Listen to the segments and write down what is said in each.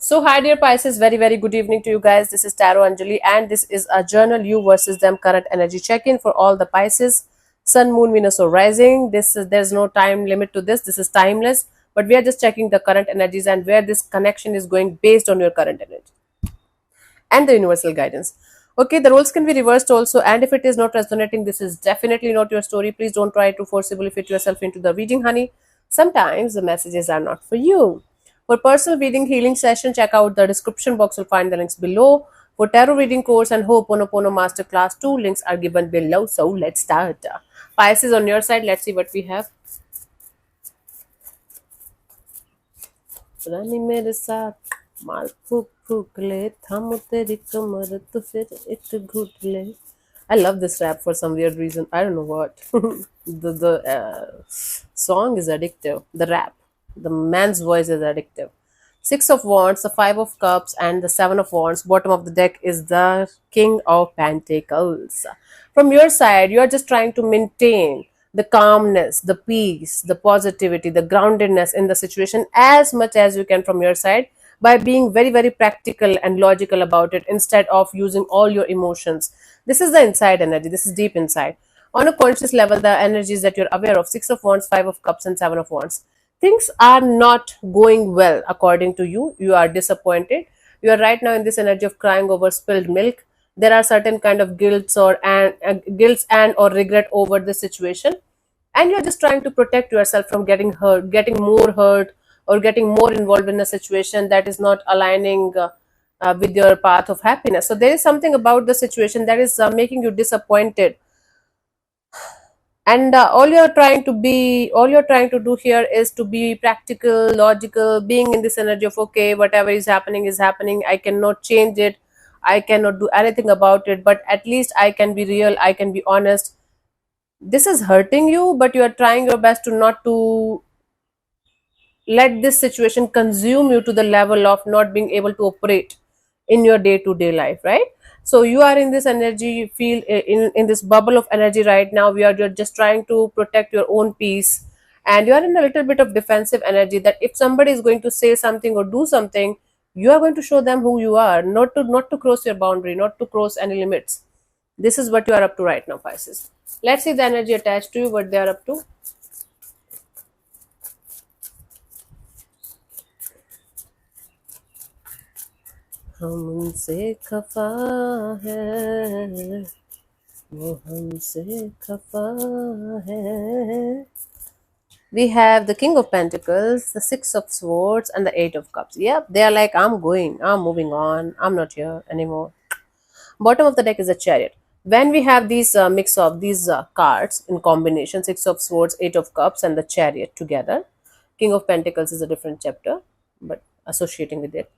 So, hi dear Pisces, very good evening to you guys. This is Taro Anjali, and this is a journal you versus them current energy check in for all the Pisces, Sun, Moon, Venus, or Rising. There's no time limit to this. This is timeless, but we are just checking the current energies and where this connection is going based on your current energy and the universal guidance. Okay, the roles can be reversed also, and if it is not resonating, this is definitely not your story. Please don't try to forcibly fit yourself into the reading, honey. Sometimes the messages are not for you. For personal reading healing session, check out the description box. You'll find the links below. For tarot reading course and Ho'oponopono Masterclass, 2 links are given below. So let's start. Pisces on your side, let's see what we have. रानी मेरे साथ माल फूक फूक ले थम तेरी कमर तो फिर एक घुट ले. I love this rap for some weird reason. I don't know what. The song is addictive. The rap, the man's voice is addictive. Six of Wands, the Five of Cups, and the Seven of Wands. Bottom of the deck is the King of Pentacles. From your side, you are just trying to maintain the calmness, the peace, the positivity, the groundedness in the situation as much as you can from your side by being very practical and logical about it instead of using all your emotions. This is the inside energy. This is deep inside. On a conscious level, the energies that you're aware of: Six of Wands, Five of Cups, and Seven of Wands. Things are not going well according to you. You are disappointed. You are right now in this energy of crying over spilled milk. There are certain kind of guilts and or regret over the situation, and you're just trying to protect yourself from getting more hurt, or getting more involved in a situation that is not aligning with your path of happiness. So there is something about the situation that is making you disappointed, and all you're trying to do here is to be practical, logical, being in this energy of, okay, whatever is happening, I cannot change it, I cannot do anything about it, but at least I can be real, I can be honest. This is hurting you, but you are trying your best to not to let this situation consume you to the level of not being able to operate in your day-to-day life, right? So you are in this energy, you feel in this bubble of energy right now. You're just trying to protect your own peace, and you are in a little bit of defensive energy, that if somebody is going to say something or do something, you are going to show them who you are, not to cross your boundary, not to cross any limits. This is what you are up to right now, Pisces. Let's see the energy attached to you, what they are up to. हमसे खफा है वो हमसे खफा है. We have the King of Pentacles, the Six of Swords, and the Eight of Cups. Yep, they are like, I'm moving on, I'm not here anymore. Bottom of the deck is a Chariot. When we have these mix of these cards in combination, Six of Swords, Eight of Cups, and the Chariot together, King of Pentacles is a different chapter, but associating with it,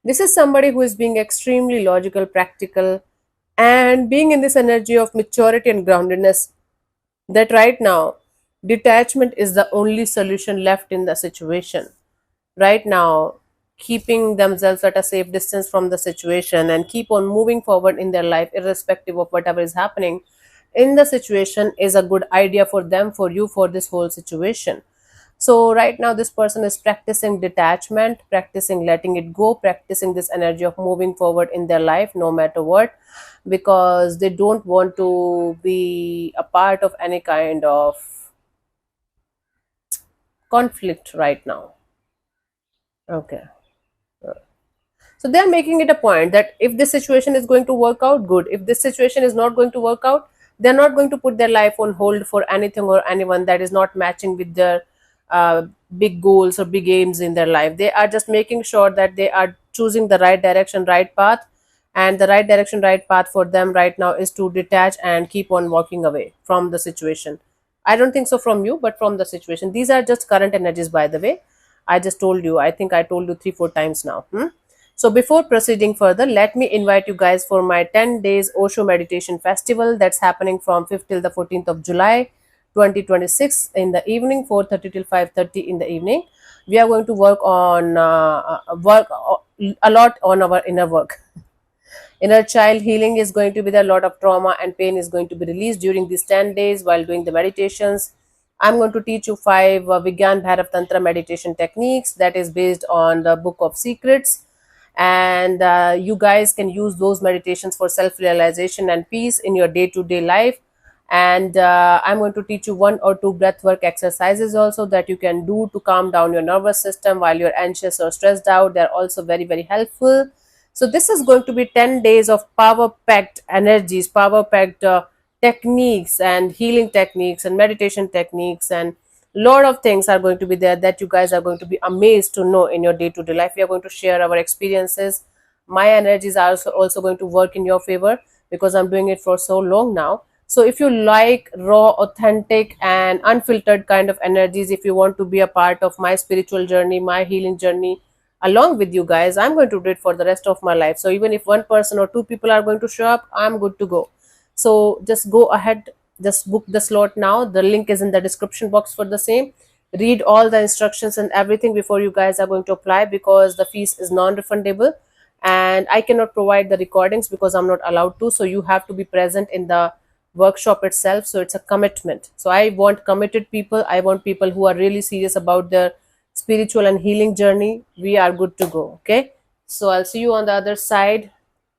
this is somebody who is being extremely logical, practical, and being in this energy of maturity and groundedness, that right now detachment is the only solution left in the situation. Right now, keeping themselves at a safe distance from the situation and keep on moving forward in their life, irrespective of whatever is happening in the situation, is a good idea for them, for you, for this whole situation. So right now this person is practicing detachment, practicing letting it go, practicing this energy of moving forward in their life no matter what, because they don't want to be a part of any kind of conflict right now. Okay. So they are making it a point that if this situation is going to work out, good. If this situation is not going to work out, they're not going to put their life on hold for anything or anyone that is not matching with their uh, big goals or big aims in their life. They are just making sure that they are choosing the right direction, right path, and the right direction, right path for them right now is to detach and keep on walking away from the situation. I don't think so from you, but from the situation. These are just current energies, by the way. I just told you, I think I told you 3 4 times now. So before proceeding further, let me invite you guys for my 10 days Osho Meditation Festival that's happening from 5th till the 14th of July 2026 in the evening, 4:30 till 5:30 in the evening. We are going to work a lot on our inner work. Inner child healing is going to be there. A lot of trauma and pain is going to be released during these 10 days while doing the meditations. I'm going to teach you 5 Vigyan Bhairav Tantra meditation techniques that is based on the Book of Secrets. and you guys can use those meditations for self realization and peace in your day to day life. And I'm going to teach you one or two breath work exercises also that you can do to calm down your nervous system while you're anxious or stressed out. They're also very, very helpful. So this is going to be 10 days of power packed energies, power packed techniques and healing techniques and meditation techniques, and lot of things are going to be there that you guys are going to be amazed to know in your day to day life. We are going to share our experiences. My energies are also going to work in your favor because I'm doing it for so long now. So if you like raw, authentic, and unfiltered kind of energies, if you want to be a part of my spiritual journey, my healing journey along with you guys, I'm going to do it for the rest of my life. So even if one person or two people are going to show up, I'm good to go. So just go ahead, just book the slot now. The link is in the description box for the same. Read all the instructions and everything before you guys are going to apply, because the fees is non-refundable and I cannot provide the recordings because I'm not allowed to. So you have to be present in the workshop itself. So it's a commitment. So I want committed people. I want people who are really serious about their spiritual and healing journey. We are good to go. Okay. So I'll see you on the other side.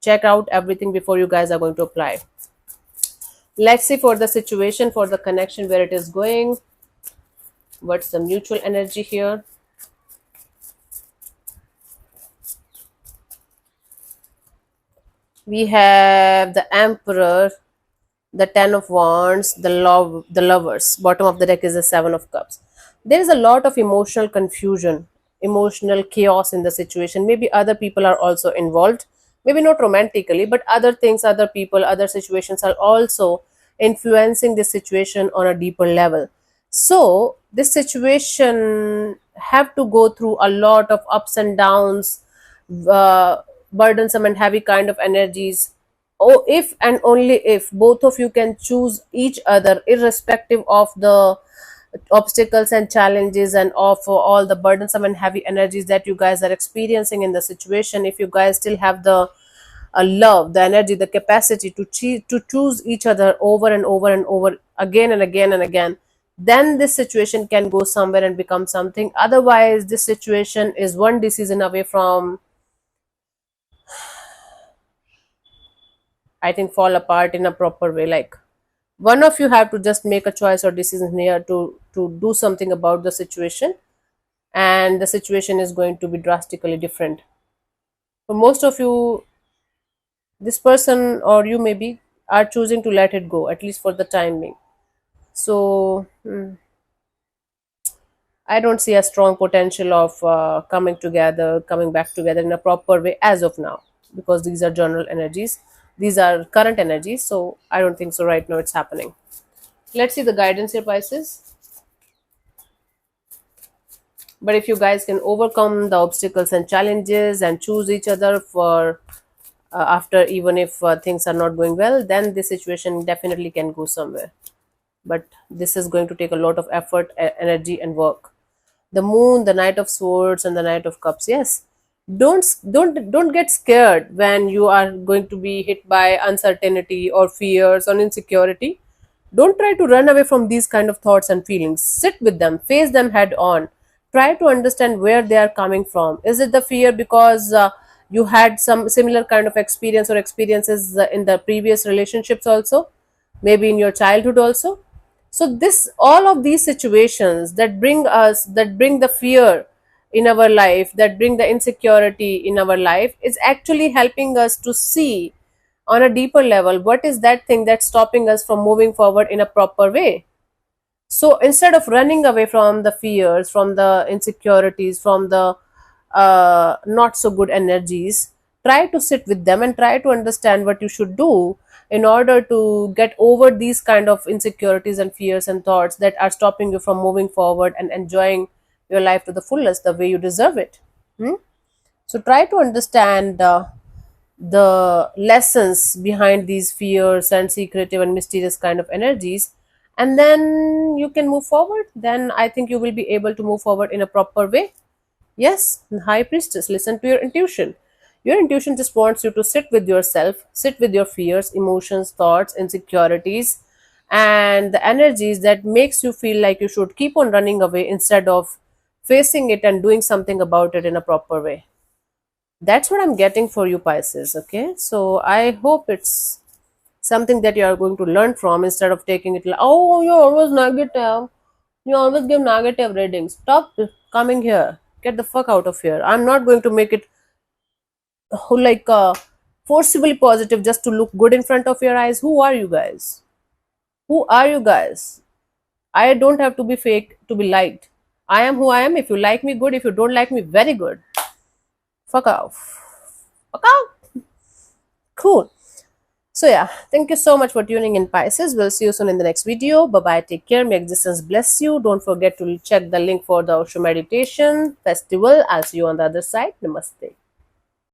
Check out everything before you guys are going to apply. Let's see for the situation, for the connection, where it is going. What's the mutual energy here? We have the Emperor, the Ten of Wands, the Lovers. Bottom of the deck is the Seven of Cups. There is a lot of emotional confusion, emotional chaos in the situation. Maybe other people are also involved. Maybe not romantically, but other things, other people, other situations are also influencing the situation on a deeper level. So this situation have to go through a lot of ups and downs, uh, burdensome and heavy kind of energies. Oh, if and only if both of you can choose each other, irrespective of the obstacles and challenges and of all the burdensome and heavy energies that you guys are experiencing in the situation, if you guys still have the love, the energy, the capacity to choose each other over and over and over again and again and again, then this situation can go somewhere and become something. Otherwise, this situation is one decision away from, I think, fall apart in a proper way. Like, one of you have to just make a choice or decision here to do something about the situation, and the situation is going to be drastically different. For most of you, this person or you maybe are choosing to let it go, at least for the time being. So I don't see a strong potential of coming together, coming back together in a proper way as of now, because these are general energies. These are current energies. So I don't think so right now it's happening. Let's see the guidance here, Pisces. But if you guys can overcome the obstacles and challenges and choose each other for after, even if things are not going well, then this situation definitely can go somewhere. But this is going to take a lot of effort, energy, and work. The Moon, the Knight of Swords, and the Knight of Cups. Yes, don't get scared when you are going to be hit by uncertainty or fears or insecurity. Don't try to run away from these kind of thoughts and feelings. Sit with them, face them head on. Try to understand where they are coming from. Is it the fear because you had some similar kind of experience or experiences in the previous relationships also, maybe in your childhood also? So this, all of these situations that bring us, that bring the fear in our life, that bring the insecurity in our life, is actually helping us to see on a deeper level what is that thing that's stopping us from moving forward in a proper way. So instead of running away from the fears, from the insecurities, from the not so good energies, try to sit with them and try to understand what you should do in order to get over these kind of insecurities and fears and thoughts that are stopping you from moving forward and enjoying your life to the fullest the way you deserve it. Hmm? So try to understand the lessons behind these fears and secretive and mysterious kind of energies, and then you can move forward. Then I think you will be able to move forward in a proper way. Yes, High Priestess, listen to your intuition. Your intuition just wants you to sit with yourself, sit with your fears, emotions, thoughts, insecurities, and the energies that makes you feel like you should keep on running away instead of facing it and doing something about it in a proper way. That's what I'm getting for you, Pisces. Okay, so I hope it's something that you are going to learn from instead of taking it like, oh, you're always negative. You always give negative readings. Stop coming here. Get the fuck out of here. I'm not going to make it like forcibly positive just to look good in front of your eyes. Who are you guys? Who are you guys? I don't have to be fake to be liked. I am who I am. If you like me, good. If you don't like me, very good. Fuck off. Fuck out. Cool. So yeah, thank you so much for tuning in, Pisces. We'll see you soon in the next video. Bye bye. Take care. May existence bless you. Don't forget to check the link for the Osho Meditation Festival. I'll see you on the other side. Namaste.